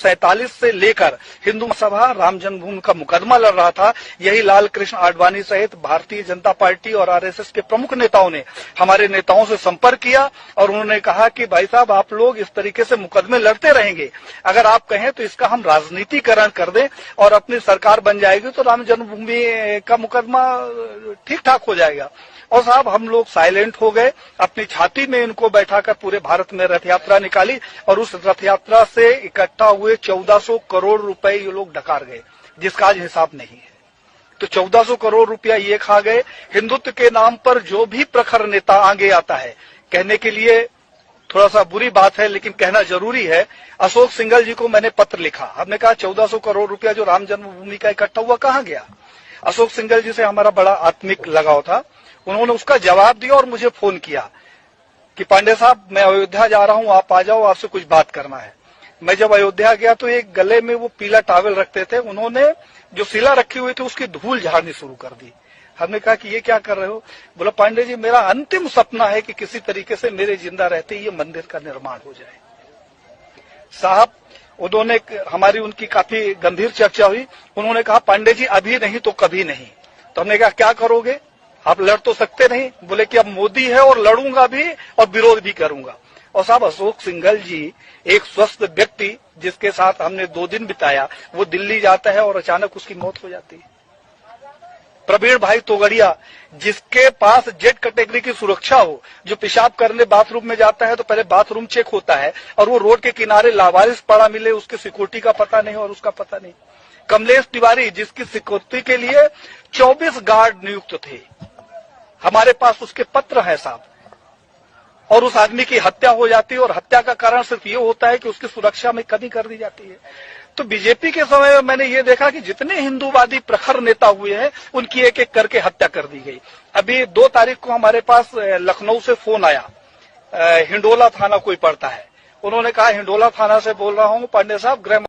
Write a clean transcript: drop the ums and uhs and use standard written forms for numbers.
1947 से लेकर हिंदू सभा राम जन्मभूमि का मुकदमा लड़ रहा था। यही लाल कृष्ण आडवाणी सहित भारतीय जनता पार्टी और आरएसएस के प्रमुख नेताओं ने हमारे नेताओं से संपर्क किया और उन्होंने कहा कि भाई साहब, आप लोग इस तरीके से मुकदमे लड़ते रहेंगे, अगर आप कहें तो इसका हम राजनीतिकरण कर दें और अपनी सरकार बन जाएगी तो राम जन्मभूमि का मुकदमा ठीक ठाक हो जाएगा। और साहब, हम लोग साइलेंट हो गए, अपनी छाती में इनको बैठाकर पूरे भारत में रथ यात्रा निकाली और उस रथ यात्रा से इकट्ठा हुए 1400 करोड़ रुपए ये लोग डकार गए, जिसका आज हिसाब नहीं है। तो 1400 करोड़ रुपया ये खा गए। हिंदुत्व के नाम पर जो भी प्रखर नेता आगे आता है, कहने के लिए थोड़ा सा बुरी बात है लेकिन कहना जरूरी है, अशोक सिंघल जी को मैंने पत्र लिखा। हमने कहा 1400 करोड़ रुपया जो राम जन्मभूमि का इकट्ठा हुआ कहाँ गया। अशोक सिंघल जी से हमारा बड़ा आत्मिक लगाव था। उन्होंने उसका जवाब दिया और मुझे फोन किया कि पांडे साहब, मैं अयोध्या जा रहा हूं, आप आ जाओ, आपसे कुछ बात करना है। मैं जब अयोध्या गया तो एक गले में वो पीला टॉवल रखते थे, उन्होंने जो शिला रखी हुई थी उसकी धूल झाड़नी शुरू कर दी। हमने कहा कि ये क्या कर रहे हो। बोला, पांडे जी, मेरा अंतिम सपना है कि किसी तरीके से मेरे जिंदा रहते ये मंदिर का निर्माण हो जाए। साहब, उन्होंने हमारी उनकी काफी गंभीर चर्चा हुई। उन्होंने कहा, पांडे जी, अभी नहीं तो कभी नहीं। तो हमने कहा, क्या करोगे, आप लड़ तो सकते नहीं। बोले कि अब मोदी है और लड़ूंगा भी और विरोध भी करूंगा। और साहब, अशोक सिंघल जी एक स्वस्थ व्यक्ति जिसके साथ हमने 2 दिन बिताया, वो दिल्ली जाता है और अचानक उसकी मौत हो जाती है। प्रवीण भाई तोगड़िया, जिसके पास जेड कैटेगरी की सुरक्षा हो, जो पेशाब करने बाथरूम में जाता है तो पहले बाथरूम चेक होता है और वो रोड के किनारे लावारिस पड़ा मिले, उसके सिक्योरिटी का पता नहीं और उसका पता नहीं। कमलेश तिवारी, जिसकी सिक्योरिटी के लिए 24 गार्ड नियुक्त थे, हमारे पास उसके पत्र है साहब, और उस आदमी की हत्या हो जाती है और हत्या का कारण सिर्फ ये होता है कि उसकी सुरक्षा में कमी कर दी जाती है। तो बीजेपी के समय में मैंने ये देखा कि जितने हिंदूवादी प्रखर नेता हुए हैं उनकी एक एक करके हत्या कर दी गई। अभी 2 तारीख को हमारे पास लखनऊ से फोन आया, हिंडोला थाना कोई पड़ता है, उन्होंने कहा, हिंडोला थाना से बोल रहा हूं पांडे साहब, गृह